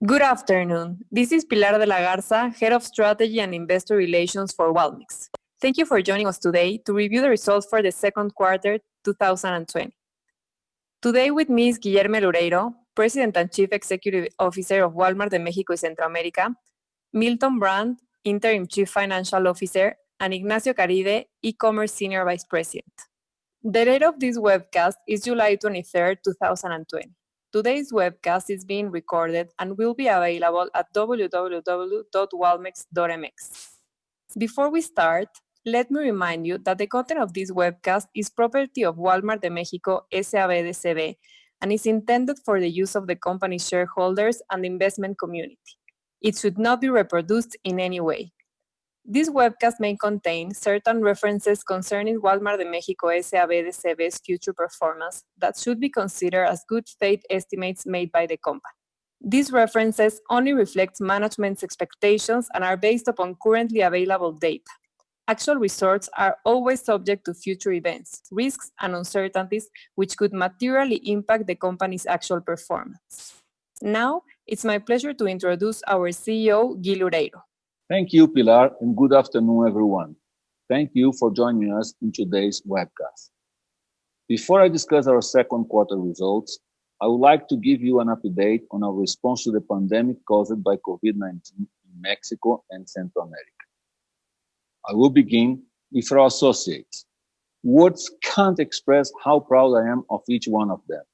Good afternoon. This is Pilar de la Garza, Head of Strategy and Investor Relations for Walmex. Thank you for joining us today to review the results for the second quarter 2020. Today with me is Guillermo Loureiro, President and Chief Executive Officer of Walmart de México y Centroamérica, Milton Brandt, Interim Chief Financial Officer, and Ignacio Caride, eCommerce Senior Vice President. The date of this webcast is July 23, 2020. Today's webcast is being recorded and will be available at www.walmex.mx. Before we start, let me remind you that the content of this webcast is property of Walmart de México S.A.B. de C.V. and is intended for the use of the company's shareholders and the investment community. It should not be reproduced in any way. This webcast may contain certain references concerning Walmart de México S.A.B. de C.V.'s future performance that should be considered as good faith estimates made by the company. These references only reflect management's expectations and are based upon currently available data. Actual results are always subject to future events, risks, and uncertainties which could materially impact the company's actual performance. Now, it's my pleasure to introduce our CEO, Gui Loureiro. Thank you, Pilar, and good afternoon, everyone. Thank you for joining us in today's webcast. Before I discuss our second quarter results, I would like to give you an update on our response to the pandemic caused by COVID-19 in Mexico and Central America. I will begin with our associates. Words can't express how proud I am of each one of them.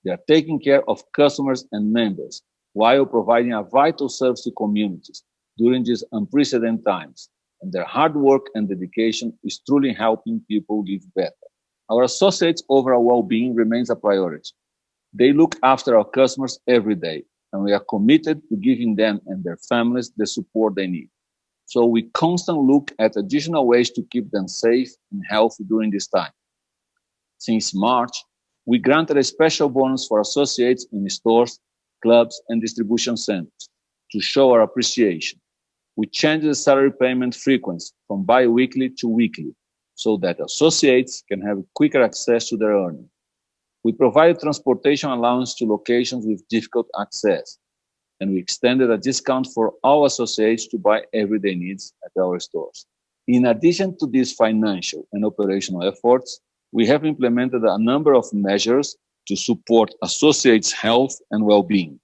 They are taking care of customers and members while providing a vital service to communities during these unprecedented times, and their hard work and dedication is truly helping people live better. Our associates' overall well-being remains a priority. They look after our customers every day, and we are committed to giving them and their families the support they need. So we constantly look at additional ways to keep them safe and healthy during this time. Since March, we granted a special bonus for associates in stores, clubs, and distribution centers to show our appreciation. We changed the salary payment frequency from bi-weekly to weekly so that associates can have quicker access to their earnings. We provided transportation allowance to locations with difficult access, and we extended a discount for all associates to buy everyday needs at our stores. In addition to these financial and operational efforts, we have implemented a number of measures to support associates' health and well-being.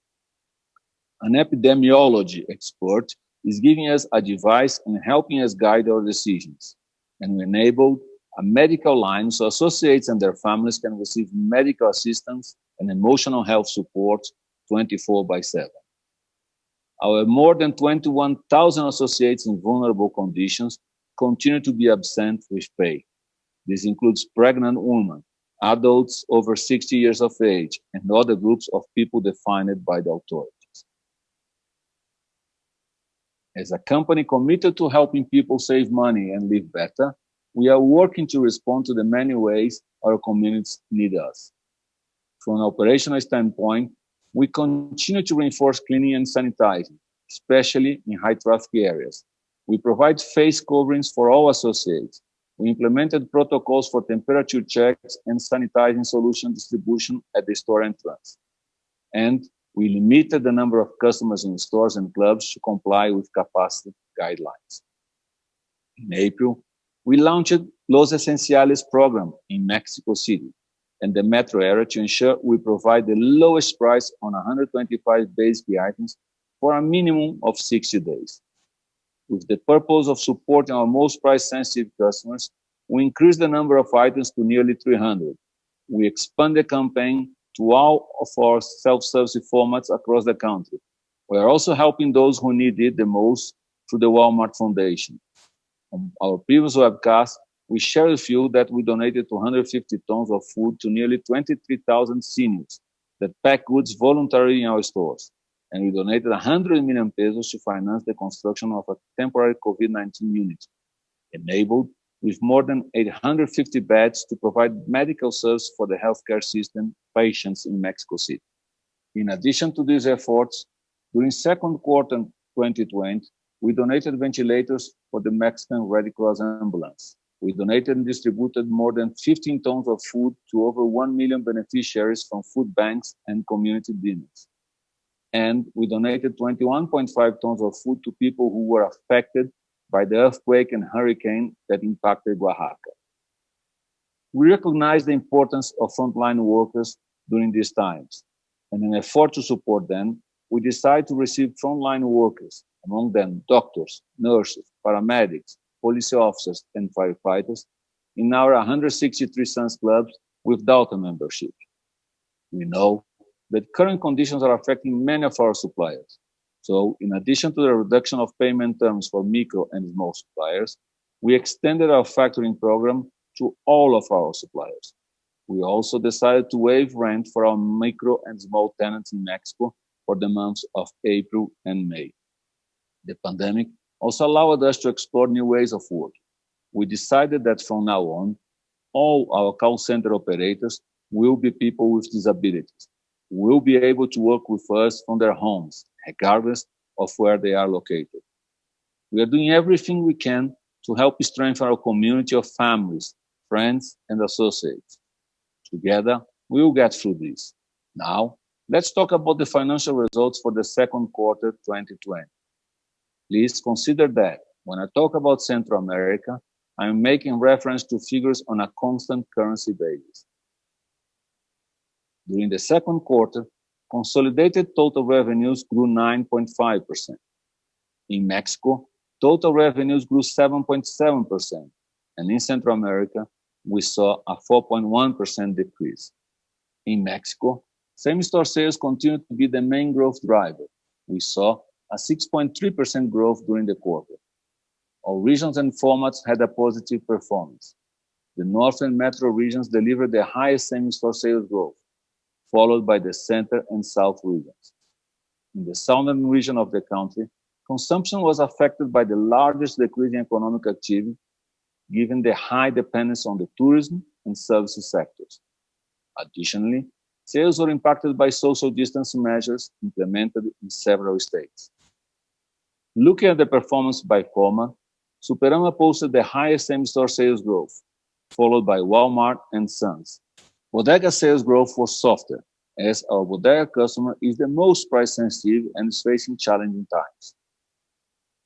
An epidemiology expert is giving us advice and helping us guide our decisions, and we enabled a medical line so associates and their families can receive medical assistance and emotional health support 24/7. Our more than 21,000 associates in vulnerable conditions continue to be absent with pay. This includes pregnant women, adults over 60 years of age, and other groups of people defined by the authorities. As a company committed to helping people save money and live better, we are working to respond to the many ways our communities need us. From an operational standpoint, we continue to reinforce cleaning and sanitizing, especially in high-traffic areas. We provide face coverings for all associates. We implemented protocols for temperature checks and sanitizing solution distribution at the store entrance. And we limited the number of customers in stores and clubs to comply with capacity guidelines. In April, we launched Los Esenciales program in Mexico City and the metro area to ensure we provide the lowest price on 125 basic items for a minimum of 60 days. With the purpose of supporting our most price-sensitive customers, we increased the number of items to nearly 300. We expanded the campaign to all of our self-service formats across the country. We are also helping those who need it the most through the Walmart Foundation. On our previous webcast, we shared with you that we donated 250 tons of food to nearly 23,000 seniors that pack goods voluntarily in our stores. And we donated 100 million pesos to finance the construction of a temporary COVID-19 unit, enabled with more than 850 beds to provide medical service for the healthcare system patients in Mexico City. In addition to these efforts, during second quarter 2020, we donated ventilators for the Mexican Red Cross ambulance. We donated and distributed more than 15 tons of food to over 1 million beneficiaries from food banks and community dinners. and we donated 21.5 tons of food to people who were affected by the earthquake and hurricane that impacted Oaxaca. We recognize the importance of frontline workers during these times, and in an effort to support them, we decided to receive frontline workers, among them doctors, nurses, paramedics, police officers, and firefighters, in our 163 Sons Clubs without a membership. We know that current conditions are affecting many of our suppliers. So, in addition to the reduction of payment terms for micro and small suppliers, we extended our factoring program to all of our suppliers. We also decided to waive rent for our micro and small tenants in Mexico for the months of April and May. The pandemic also allowed us to explore new ways of working. We decided that from now on, all our call center operators will be people with disabilities, will be able to work with us from their homes, regardless of where they are located. We are doing everything we can to help strengthen our community of families, friends, and associates. Together, we will get through this. Now, let's talk about the financial results for the second quarter 2020. Please consider that when I talk about Central America, I am making reference to figures on a constant currency basis. During the second quarter, consolidated total revenues grew 9.5%. In Mexico, total revenues grew 7.7%, and in Central America, we saw a 4.1% decrease. In Mexico, same-store sales continued to be the main growth driver. We saw a 6.3% growth during the quarter. All regions and formats had a positive performance. The North and Metro regions delivered the highest same-store sales growth, followed by the Center and South regions. In the Southern region of the country, consumption was affected by the largest decrease in economic activity, given the high dependence on the tourism and services sectors. Additionally, sales were impacted by social distancing measures implemented in several states. Looking at the performance by format, Superama posted the highest same-store sales growth, followed by Walmart and Sam's. Bodega sales growth was softer, as our Bodega customer is the most price-sensitive and is facing challenging times.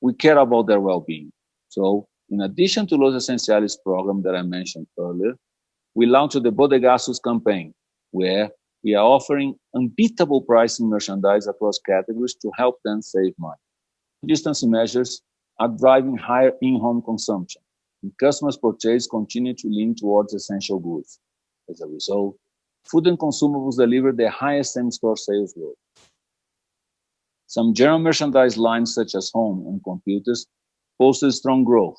We care about their well-being, so in addition to Los Esenciales program that I mentioned earlier, we launched the Bodegazos campaign, where we are offering unbeatable pricing merchandise across categories to help them save money. Distancing measures are driving higher in-home consumption, and customers' purchase continue to lean towards essential goods. As a result, food and consumables delivered the highest same-store sales growth. Some general merchandise lines, such as home and computers, posted strong growth,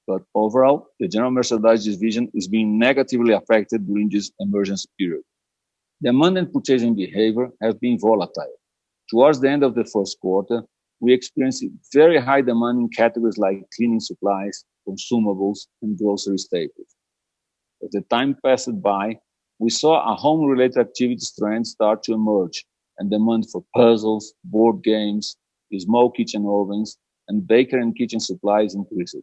but overall, the general merchandise division is being negatively affected during this emergency period. Demand and purchasing behavior have been volatile. Towards the end of the first quarter, we experienced very high demand in categories like cleaning supplies, consumables, and grocery staples. As the time passed by, we saw a home-related activities trend start to emerge, and demand for puzzles, board games, small kitchen ovens, and bakery and kitchen supplies increased.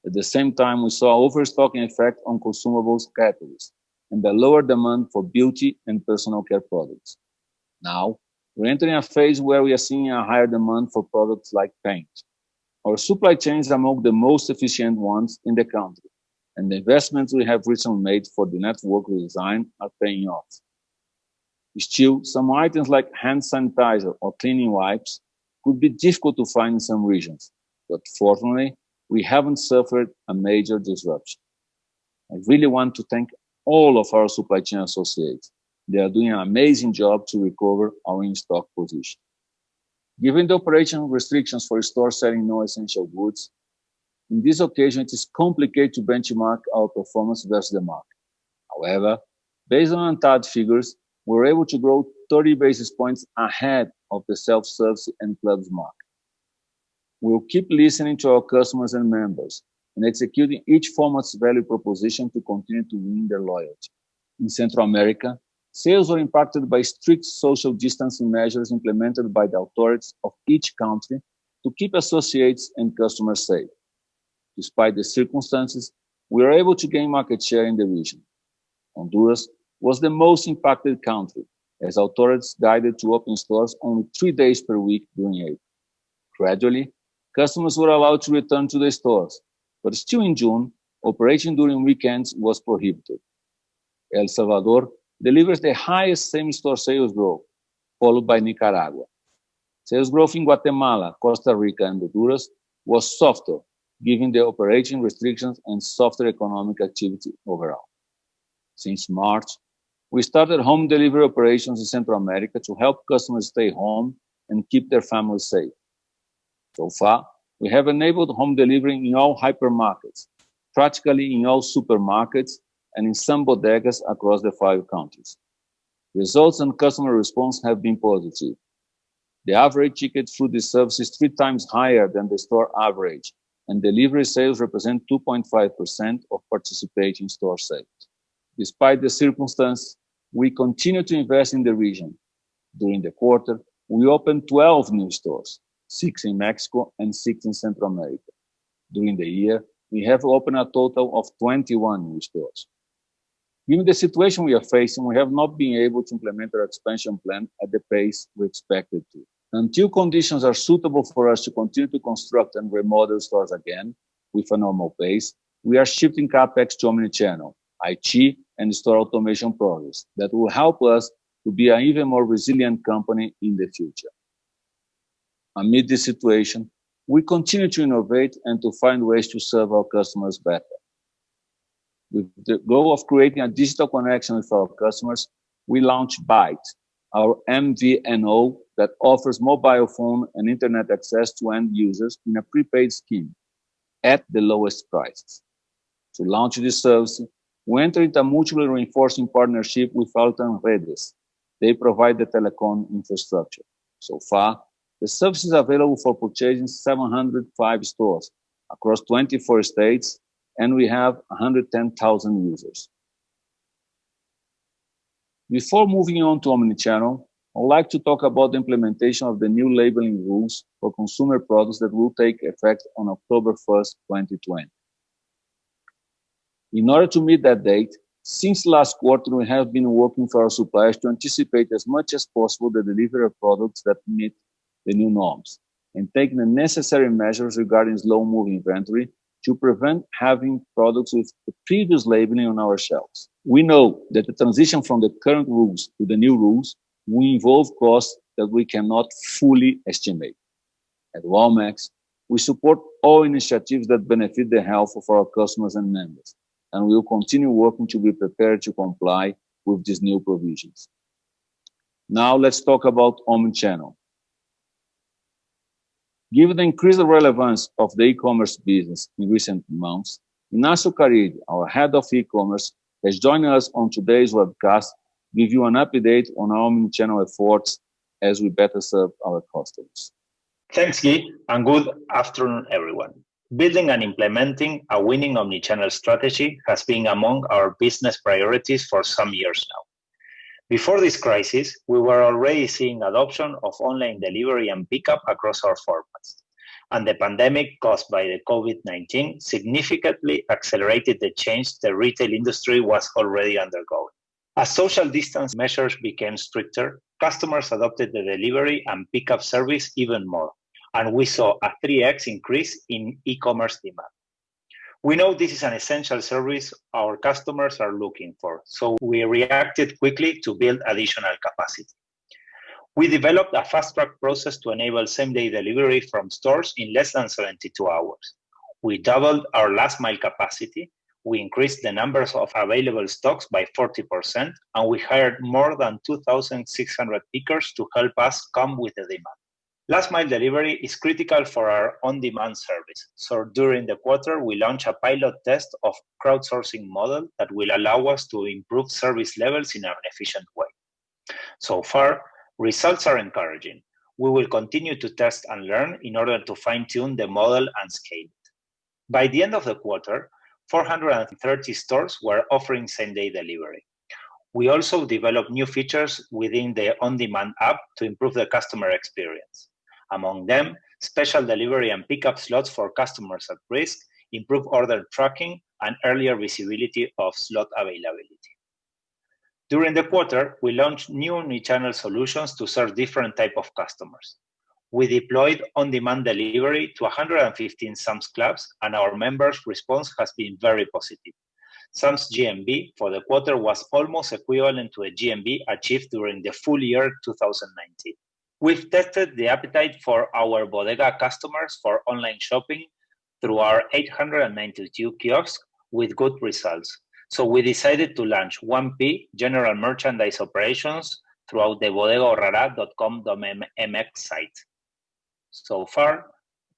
At the same time, we saw overstocking effect on consumables categories, and a lower demand for beauty and personal care products. Now, we're entering a phase where we are seeing a higher demand for products like paint. Our supply chain is among the most efficient ones in the country, and the investments we have recently made for the network redesign are paying off. Still, some items like hand sanitizer or cleaning wipes could be difficult to find in some regions, but fortunately, we haven't suffered a major disruption. I really want to thank all of our supply chain associates. They are doing an amazing job to recover our in-stock position. Given the operational restrictions for stores selling non-essential goods, in this occasion, it is complicated to benchmark our performance versus the market. However, based on untapped figures, we were able to grow 30 basis points ahead of the self-service and clubs market. We will keep listening to our customers and members and executing each format's value proposition to continue to win their loyalty. In Central America, sales were impacted by strict social distancing measures implemented by the authorities of each country to keep associates and customers safe. Despite the circumstances, we were able to gain market share in the region. Honduras was the most impacted country, as authorities guided to open stores only 3 days per week during April. Gradually, customers were allowed to return to the stores, but still in June, operation during weekends was prohibited. El Salvador delivers the highest same-store sales growth, followed by Nicaragua. Sales growth in Guatemala, Costa Rica, and Honduras was softer, given the operating restrictions and softer economic activity overall. Since March, we started home delivery operations in Central America to help customers stay home and keep their families safe. So far, we have enabled home delivery in all hypermarkets, practically in all supermarkets, and in some bodegas across the 5 countries. Results and customer response have been positive. The average ticket through this service is 3 times higher than the store average, and delivery sales represent 2.5% of participating store sales. Despite the circumstance, we continue to invest in the region. During the quarter, we opened 12 new stores, 6 in Mexico and 6 in Central America. During the year, we have opened a total of 21 new stores. Given the situation we are facing, we have not been able to implement our expansion plan at the pace we expected to. Until conditions are suitable for us to continue to construct and remodel stores again with a normal pace, we are shifting CapEx to Omnichannel, IT, and store automation projects that will help us to be an even more resilient company in the future. Amid this situation, we continue to innovate and to find ways to serve our customers better. With the goal of creating a digital connection with our customers, we launched Byte, our MVNO that offers mobile phone and internet access to end users in a prepaid scheme at the lowest prices. To launch this service, we entered into a mutually reinforcing partnership with Altán Redes. They provide the telecom infrastructure. So far, the service is available for purchase in 705 stores across 24 states, and we have 110,000 users. Before moving on to Omnichannel, I would like to talk about the implementation of the new labeling rules for consumer products that will take effect on October 1st, 2020. In order to meet that date, since last quarter, we have been working for our suppliers to anticipate as much as possible the delivery of products that meet the new norms and taking the necessary measures regarding slow-moving inventory to prevent having products with the previous labeling on our shelves. We know that the transition from the current rules to the new rules will involve costs that we cannot fully estimate. At Walmex, we support all initiatives that benefit the health of our customers and members, and we will continue working to be prepared to comply with these new provisions. Now let's talk about Omnichannel. Given the increased relevance of the e-commerce business in recent months, Ignacio Caride, our head of e-commerce, has joined us on today's webcast to give you an update on our Omnichannel efforts as we better serve our customers. Thanks, Guy, and good afternoon, everyone. Building and implementing a winning Omnichannel strategy has been among our business priorities for some years now. Before this crisis, we were already seeing adoption of online delivery and pickup across our formats, and the pandemic caused by the COVID-19 significantly accelerated the change the retail industry was already undergoing. As social distance measures became stricter, customers adopted the delivery and pickup service even more, and we saw a 3x increase in e-commerce demand. We know this is an essential service our customers are looking for, so we reacted quickly to build additional capacity. We developed a fast-track process to enable same-day delivery from stores in less than 72 hours. We doubled our last-mile capacity, we increased the numbers of available stocks by 40%, and we hired more than 2,600 pickers to help us come with the demand. Last-mile delivery is critical for our on-demand service, so during the quarter, we launched a pilot test of crowdsourcing model that will allow us to improve service levels in an efficient way. So far, results are encouraging. We will continue to test and learn in order to fine-tune the model and scale it. By the end of the quarter, 430 stores were offering same-day delivery. We also developed new features within the on-demand app to improve the customer experience. Among them, special delivery and pickup slots for customers at risk, improved order tracking, and earlier visibility of slot availability. During the quarter, we launched new omnichannel solutions to serve different types of customers. We deployed on-demand delivery to 115 Sam's Clubs, and our members' response has been very positive. Sam's GMV for the quarter was almost equivalent to a GMV achieved during the full year 2019. We've tested the appetite for our bodega customers for online shopping through our 892 kiosks with good results. So we decided to launch 1P general merchandise operations throughout the bodegaahorrera.com.mx site. So far,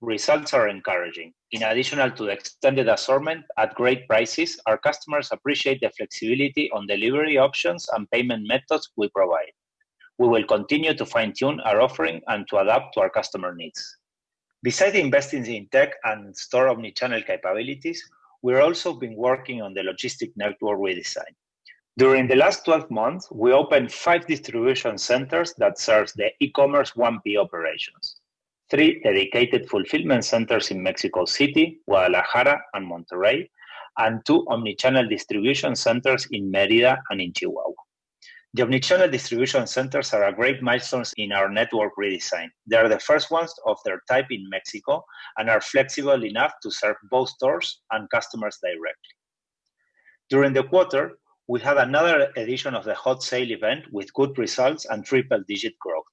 results are encouraging. In addition to the extended assortment at great prices, our customers appreciate the flexibility on delivery options and payment methods we provide. We will continue to fine-tune our offering and to adapt to our customer needs. Besides investing in tech and store omnichannel capabilities, we've also been working on the logistic network redesign. During the last 12 months, we opened 5 distribution centers that serve the e-commerce 1P operations, 3 dedicated fulfillment centers in Mexico City, Guadalajara, and Monterrey, and 2 omnichannel distribution centers in Mérida and in Chihuahua. The omnichannel distribution centers are a great milestone in our network redesign. They are the first ones of their type in Mexico and are flexible enough to serve both stores and customers directly. During the quarter, we had another edition of the Hot Sale event with good results and triple-digit growth.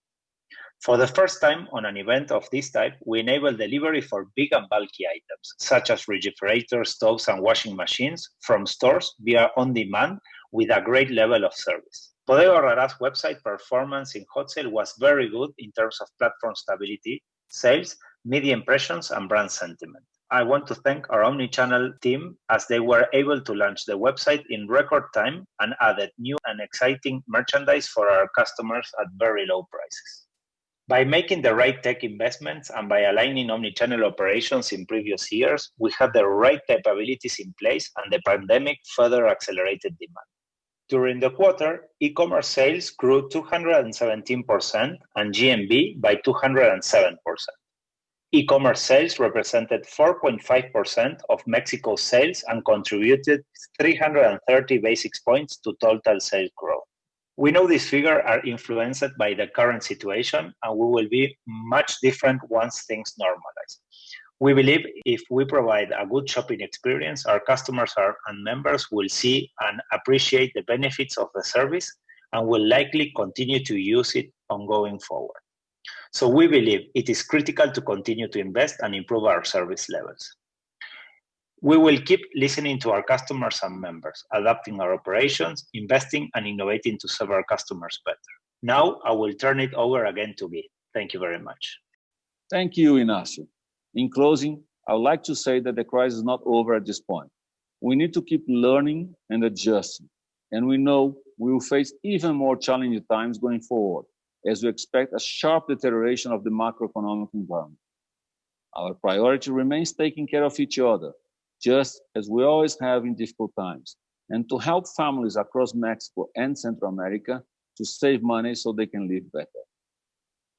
For the first time on an event of this type, we enabled delivery for big and bulky items, such as refrigerators, stoves, and washing machines from stores via on-demand with a great level of service. Bodega Aurrera's website performance in Hot Sale was very good in terms of platform stability, sales, media impressions, and brand sentiment. I want to thank our omnichannel team as they were able to launch the website in record time and added new and exciting merchandise for our customers at very low prices. By making the right tech investments and by aligning omnichannel operations in previous years, we had the right capabilities in place and the pandemic further accelerated demand. During the quarter, e-commerce sales grew 217% and GMV by 207%. E-commerce sales represented 4.5% of Mexico's sales and contributed 330 basis points to total sales growth. We know these figures are influenced by the current situation and we will be much different once things normalize. We believe if we provide a good shopping experience, our customers and members will see and appreciate the benefits of the service and will likely continue to use it ongoing forward. So we believe it is critical to continue to invest and improve our service levels. We will keep listening to our customers and members, adapting our operations, investing and innovating to serve our customers better. Now I will turn it over again to Gui. Thank you very much. Thank you, Ignacio. In closing, I would like to say that the crisis is not over at this point. We need to keep learning and adjusting, and we know we will face even more challenging times going forward, as we expect a sharp deterioration of the macroeconomic environment. Our priority remains taking care of each other, just as we always have in difficult times, and to help families across Mexico and Central America to save money so they can live better.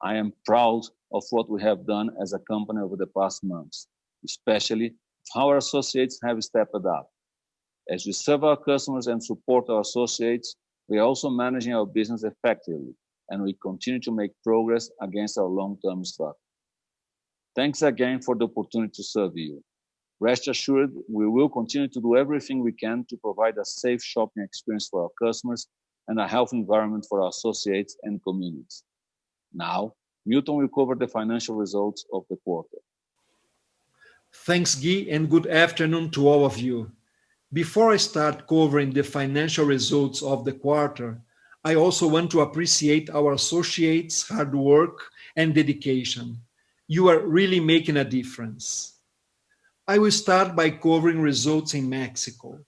I am proud of what we have done as a company over the past months, especially how our associates have stepped up. As we serve our customers and support our associates, we are also managing our business effectively, and we continue to make progress against our long-term strategy. Thanks again for the opportunity to serve you. Rest assured, we will continue to do everything we can to provide a safe shopping experience for our customers and a healthy environment for our associates and communities. Now, Milton will cover the financial results of the quarter. Thanks, Gui, and good afternoon to all of you. Before I start covering the financial results of the quarter, I also want to appreciate our associates' hard work and dedication. You are really making a difference. I will start by covering results in Mexico.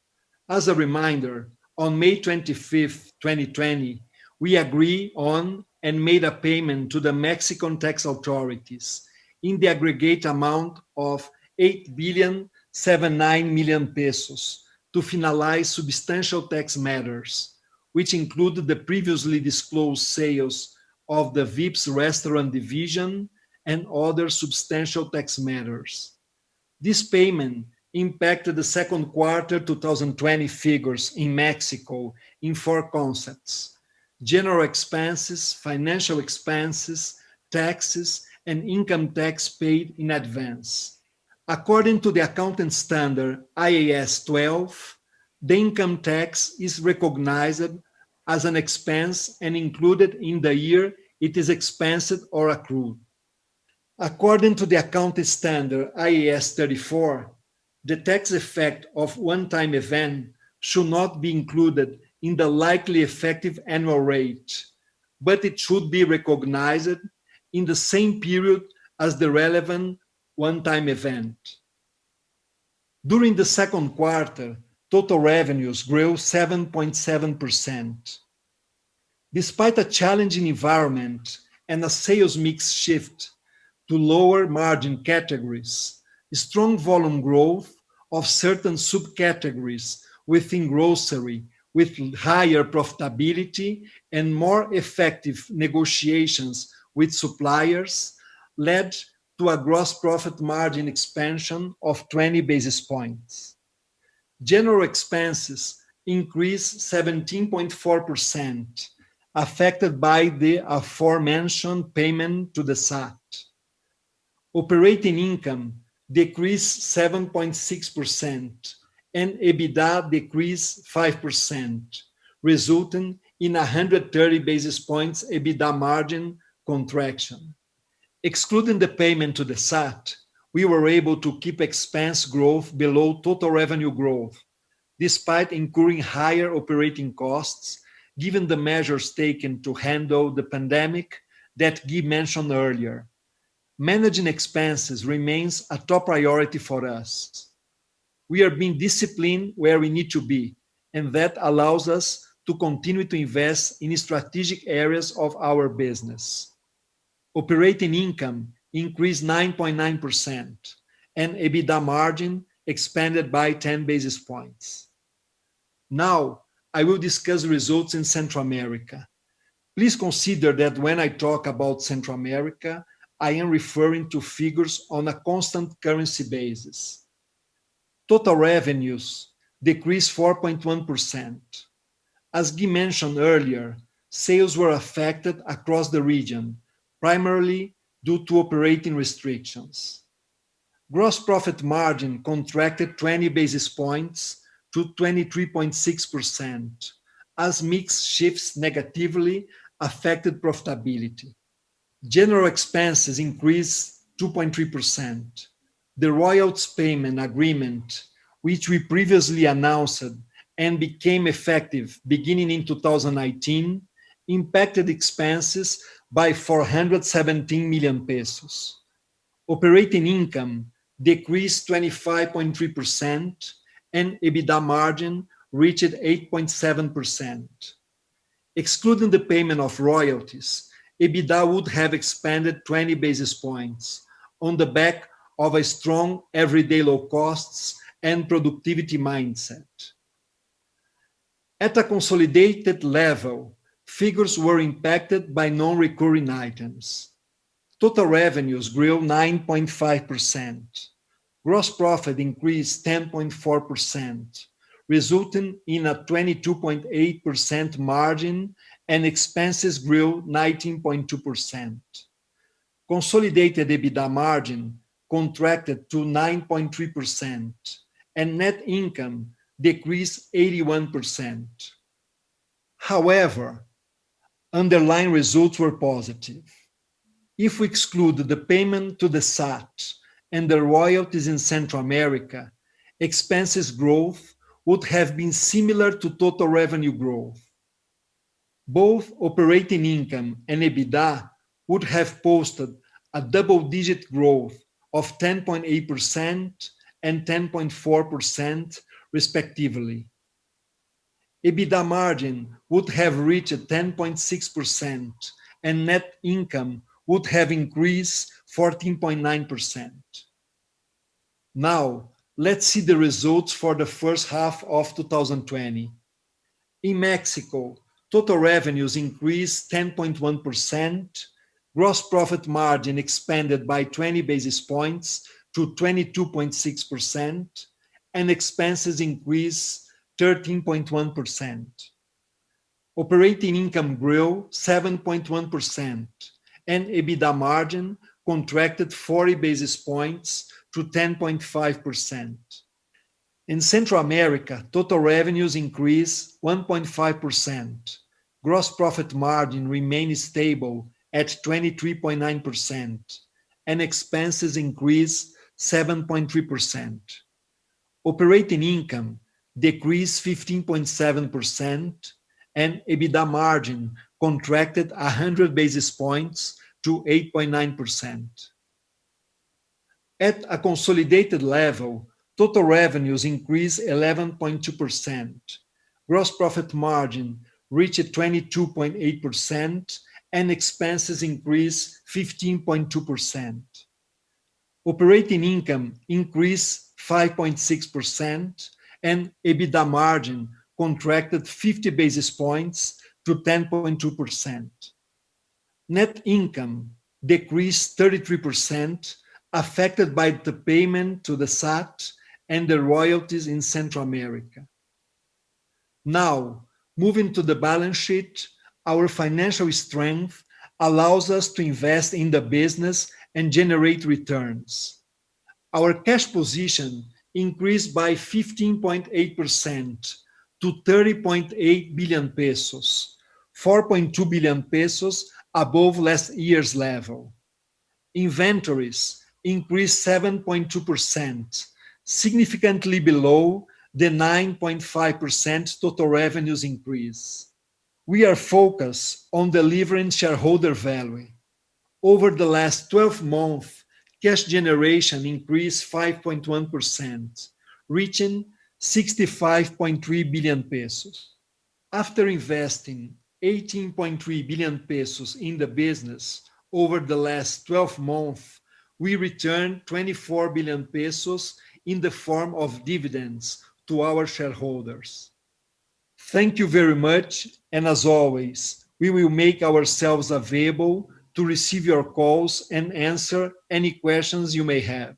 As a reminder, on May 25th, 2020, we agreed on and made a payment to the Mexican tax authorities in the aggregate amount of 8,079 million pesos to finalize substantial tax matters, which included the previously disclosed sales of the Vips restaurant division and other substantial tax matters. This payment impacted the second quarter 2020 figures in Mexico in four concepts: general expenses, financial expenses, taxes, and income tax paid in advance. According to the accounting standard IAS 12, the income tax is recognized as an expense and included in the year it is expensed or accrued. According to the accounting standard IAS 34, the tax effect of one-time event should not be included in the likely effective annual rate, but it should be recognized in the same period as the relevant one-time event. During the second quarter, total revenues grew 7.7%. Despite a challenging environment and a sales mix shift to lower margin categories, strong volume growth of certain subcategories within grocery with higher profitability and more effective negotiations with suppliers led to a gross profit margin expansion of 20 basis points. General expenses increased 17.4%, affected by the aforementioned payment to the SAT. Operating income decreased 7.6% and EBITDA decreased 5%, resulting in 130 basis points EBITDA margin contraction. Excluding the payment to the SAT, we were able to keep expense growth below total revenue growth, despite incurring higher operating costs, given the measures taken to handle the pandemic that Guy mentioned earlier. Managing expenses remains a top priority for us. We are being disciplined where we need to be, and that allows us to continue to invest in strategic areas of our business. Operating income increased 9.9%, and EBITDA margin expanded by 10 basis points. Now, I will discuss results in Central America. Please consider that when I talk about Central America, I am referring to figures on a constant currency basis. Total revenues decreased 4.1%. As Guy mentioned earlier, sales were affected across the region, primarily due to operating restrictions. Gross profit margin contracted 20 basis points to 23.6%, as mix shifts negatively affected profitability. General expenses increased 2.3%. The royalties payment agreement, which we previously announced and became effective beginning in 2019, impacted expenses by 417 million pesos. Operating income decreased 25.3% and EBITDA margin reached 8.7%. Excluding the payment of royalties, EBITDA would have expanded 20 basis points on the back of a strong everyday low costs and productivity mindset. At a consolidated level, figures were impacted by non-recurring items. Total revenues grew 9.5%. Gross profit increased 10.4%, resulting in a 22.8% margin, and expenses grew 19.2%. Consolidated EBITDA margin contracted to 9.3%, and net income decreased 81%. However, underlying results were positive. If we exclude the payment to the SAT and the royalties in Central America, expenses growth would have been similar to total revenue growth. Both operating income and EBITDA would have posted a double-digit growth of 10.8% and 10.4% respectively. EBITDA margin would have reached 10.6% and net income would have increased 14.9%. Now, let's see the results for the first half of 2020. In Mexico, total revenues increased 10.1%, gross profit margin expanded by 20 basis points to 22.6%, and expenses increased 13.1%. Operating income grew 7.1%, and EBITDA margin contracted 40 basis points to 10.5%. In Central America, total revenues increased 1.5%. Gross profit margin remained stable at 23.9%, and expenses increased 7.3%. Operating income decreased 15.7%, and EBITDA margin contracted 100 basis points to 8.9%. At a consolidated level, total revenues increased 11.2%. Gross profit margin reached 22.8%, and expenses increased 15.2%. Operating income increased 5.6%, and EBITDA margin contracted 50 basis points to 10.2%. Net income decreased 33%, affected by the payment to the SAT and the royalties in Central America. Now, moving to the balance sheet, our financial strength allows us to invest in the business and generate returns. Our cash position increased by 15.8% to 30.8 billion pesos, 4.2 billion pesos above last year's level. Inventories increased 7.2%, significantly below the 9.5% total revenues increase. We are focused on delivering shareholder value. Over the last 12 months, cash generation increased 5.1%, reaching 65.3 billion pesos. After investing 18.3 billion pesos in the business over the last 12 months, we returned 24 billion pesos in the form of dividends to our shareholders. Thank you very much, and as always, we will make ourselves available to receive your calls and answer any questions you may have.